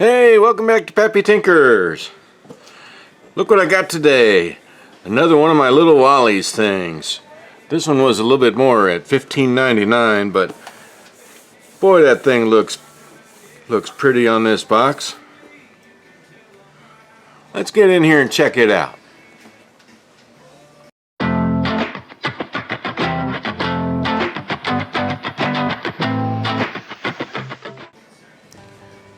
Hey, welcome back to Pappy Tinkers. Look what I got today. Another one of my little Wally's things. This one was a little bit more at $15.99, but boy, that thing looks pretty on this box. Let's get in here and check it out.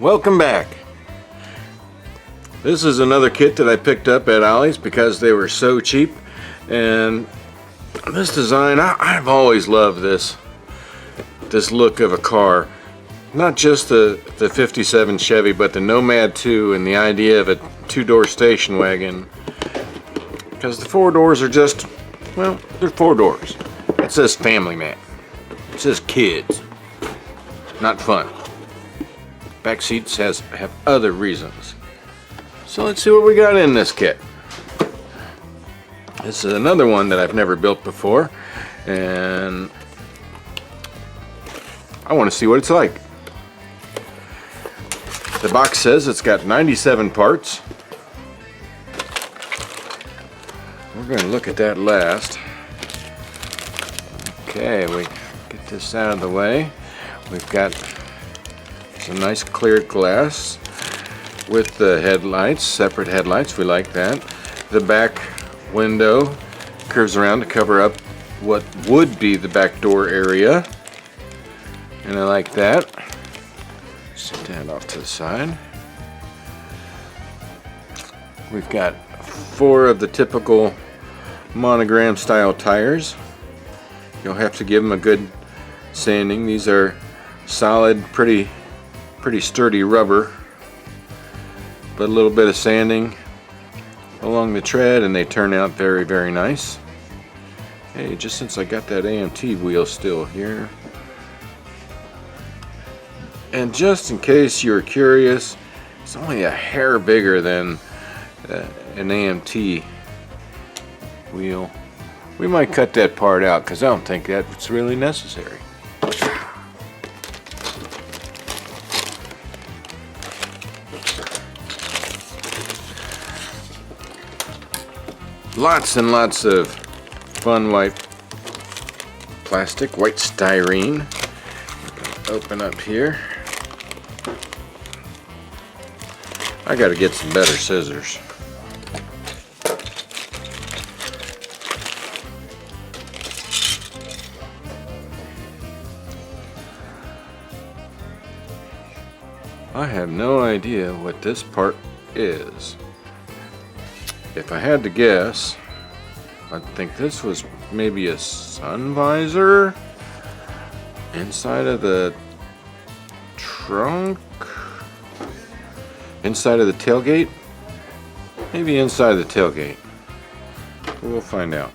Welcome back. This is another kit that I picked up at Ollie's because they were so cheap, and this design, I've always loved this look of a car. Not just the 57 Chevy, but the Nomad 2 and the idea of a two-door station wagon. Because the four doors are just, well, they're four doors. It says family man. It says kids. Not fun. Back seats have other reasons. So let's see what we got in this kit. This is another one that I've never built before, and I want to see what it's like. The box says it's got 97 parts. We're going to look at that last. Okay, we get this out of the way. We've got some nice clear glass with the headlights, separate headlights. We like that. The back window curves around to cover up what would be the back door area, and I like that. Set that off to the side. We've got 4 of the typical monogram style tires. You'll have to give them a good sanding. These are solid, pretty sturdy rubber, but a little bit of sanding along the tread and they turn out very, very nice. Hey, just since I got that AMT wheel still here, and just in case you're curious, it's only a hair bigger than an AMT wheel. We might cut that part out because I don't think that's really necessary. Lots and lots of fun white plastic, white styrene. Open up here. I gotta get some better scissors. I have no idea what this part is. If I had to guess, I think this was maybe a sun visor inside of the trunk, inside of the tailgate, maybe inside the tailgate. We'll find out.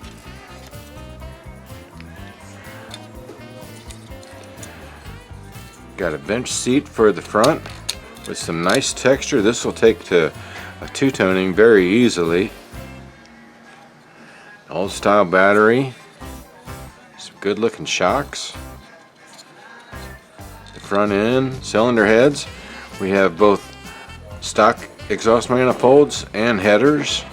Got a bench seat for the front with some nice texture. This will take to a two-toning very easily. Old style battery. Some good looking shocks. The front end, cylinder heads. We have both stock exhaust manifolds and headers.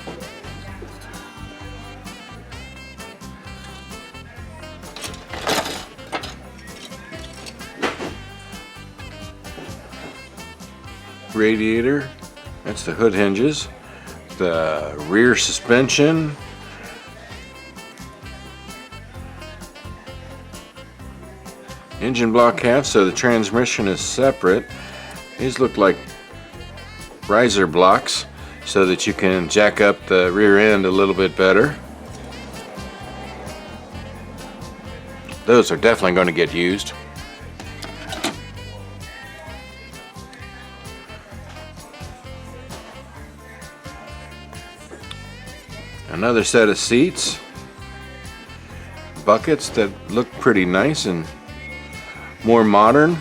Radiator. That's the hood hinges, the rear suspension, engine block half, so the transmission is separate. These look like riser blocks so that you can jack up the rear end a little bit better. Those are definitely going to get used. Another set of seats, buckets that look pretty nice and more modern.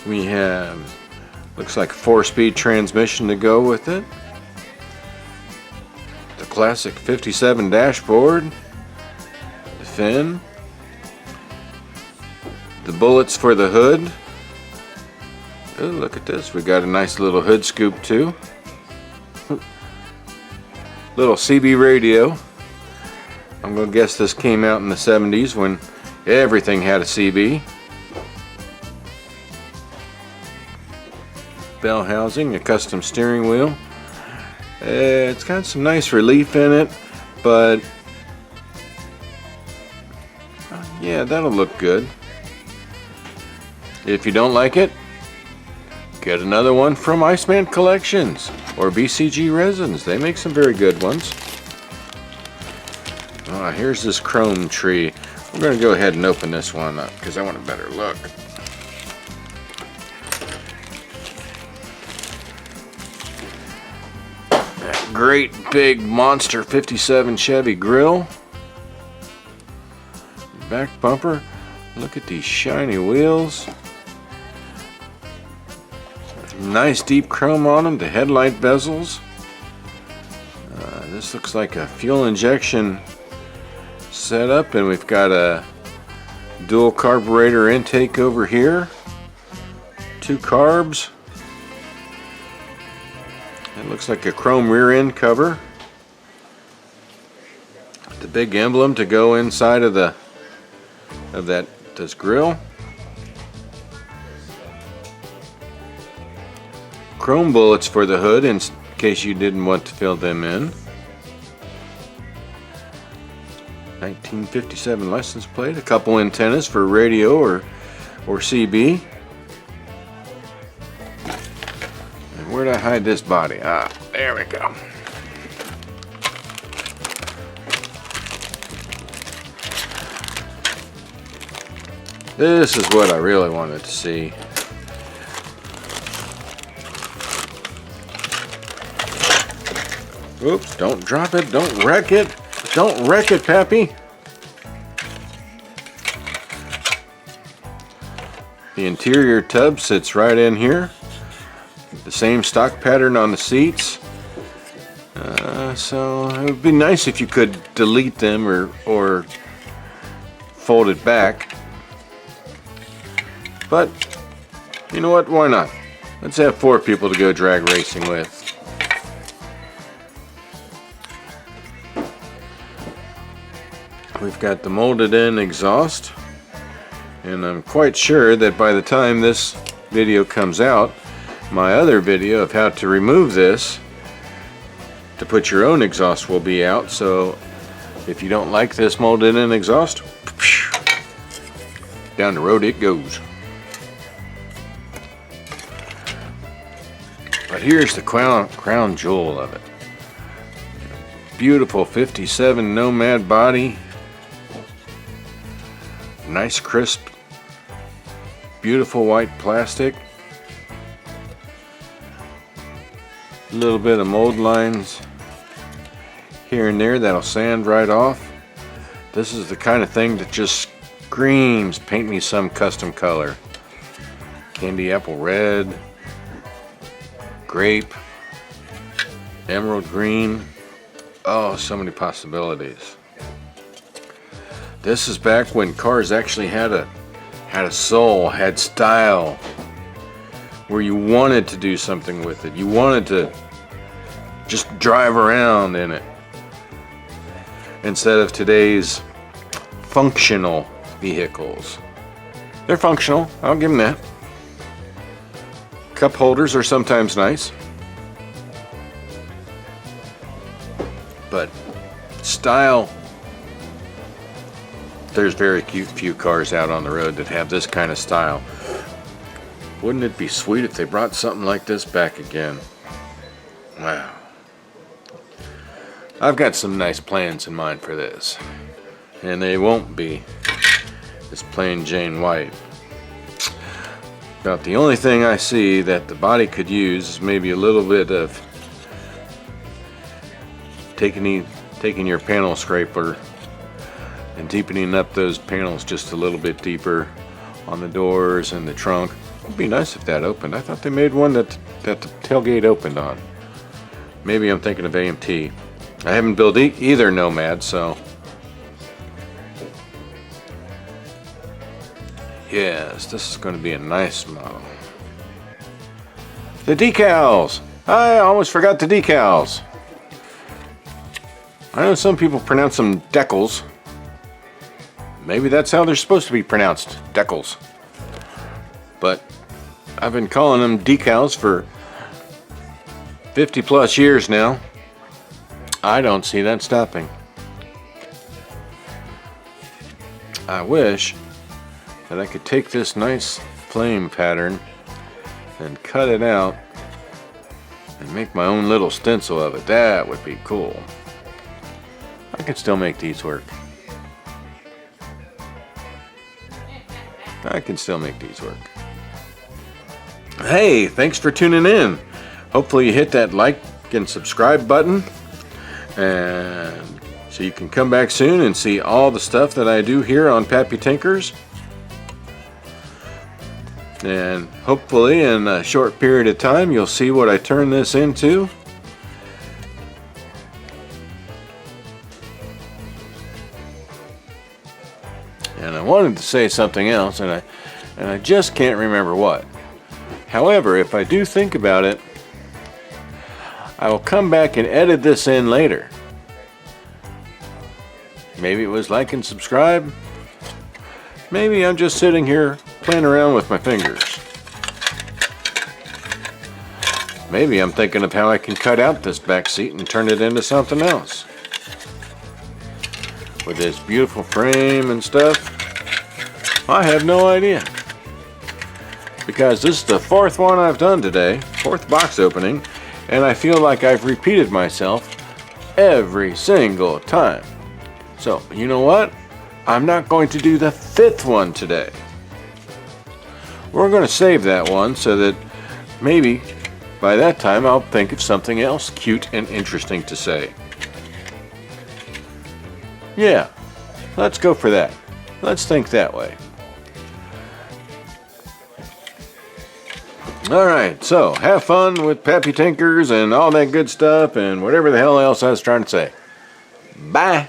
We have, looks like a 4-speed transmission to go with it. The classic 57 dashboard, the fin, the bullets for the hood, Oh, look at this. We got a nice little hood scoop too. Little CB radio. I'm gonna guess this came out in the 70s when everything had a CB. Bell housing, a custom steering wheel. It's got some nice relief in it, but yeah, that'll look good. If you don't like it, get another one from Iceman Collections or BCG Resins. They make some very good ones. Oh, here's this chrome tree. I'm going to go ahead and open this one up because I want a better look. That great big monster 57 Chevy grill. Back bumper. Look at these shiny wheels. Nice deep chrome on them. The headlight bezels. This looks like a fuel injection setup, and we've got a dual carburetor intake over here. 2 carbs. It looks like a chrome rear end cover. The big emblem to go inside of this grill. Chrome bullets for the hood in case you didn't want to fill them in. 1957 license plate, a couple antennas for radio or CB. And where'd I hide this body? Ah, there we go. This is what I really wanted to see. Oops, don't drop it, don't wreck it. Don't wreck it, Pappy. The interior tub sits right in here. The same stock pattern on the seats. So it would be nice if you could delete them or fold it back. But you know what? Why not? Let's have 4 people to go drag racing with. We've got the molded in exhaust, and I'm quite sure that by the time this video comes out, my other video of how to remove this to put your own exhaust will be out. So if you don't like this molded in exhaust, down the road it goes. But here's the crown jewel of it. Beautiful 57 Nomad body. Nice crisp, beautiful white plastic. A little bit of mold lines here and there that'll sand right off. This is the kind of thing that just screams, paint me some custom color. Candy apple red, grape, emerald green. Oh, so many possibilities. This is back when cars actually had a soul, had style, where you wanted to do something with it. You wanted to just drive around in it, instead of today's functional vehicles. They're functional, I'll give them that. Cup holders are sometimes nice, but style, there's very few cars out on the road that have this kind of style. Wouldn't it be sweet if they brought something like this back again? Wow. I've got some nice plans in mind for this, and they won't be this plain Jane white. About the only thing I see that the body could use is maybe a little bit of taking your panel scraper and deepening up those panels just a little bit deeper on the doors and the trunk. It'd be nice if that opened. I thought they made one that the tailgate opened on. Maybe I'm thinking of AMT. I haven't built either Nomad, so yes, this is going to be a nice model. The decals! I almost forgot the decals. I know some people pronounce them decals. Maybe that's how they're supposed to be pronounced, decals. But I've been calling them decals for 50 plus years now. I don't see that stopping. I wish that I could take this nice flame pattern and cut it out and make my own little stencil of it. That would be cool. I can still make these work. I can still make these work. Hey, thanks for tuning in. Hopefully you hit that like and subscribe button, and so you can come back soon and see all the stuff that I do here on Pappy Tinkers. And hopefully in a short period of time you'll see what I turn this into. And I wanted to say something else, and I just can't remember what. However, if I do think about it, I will come back and edit this in later. Maybe it was like and subscribe. Maybe I'm just sitting here playing around with my fingers. Maybe I'm thinking of how I can cut out this back seat and turn it into something else. With this beautiful frame and stuff. I have no idea. Because this is the fourth one I've done today, fourth box opening, and I feel like I've repeated myself every single time. So, you know what? I'm not going to do the fifth one today. We're going to save that one so that maybe by that time I'll think of something else cute and interesting to say. Yeah, let's go for that. Let's think that way. Alright, so have fun with Pappy Tinkers and all that good stuff and whatever the hell else I was trying to say. Bye!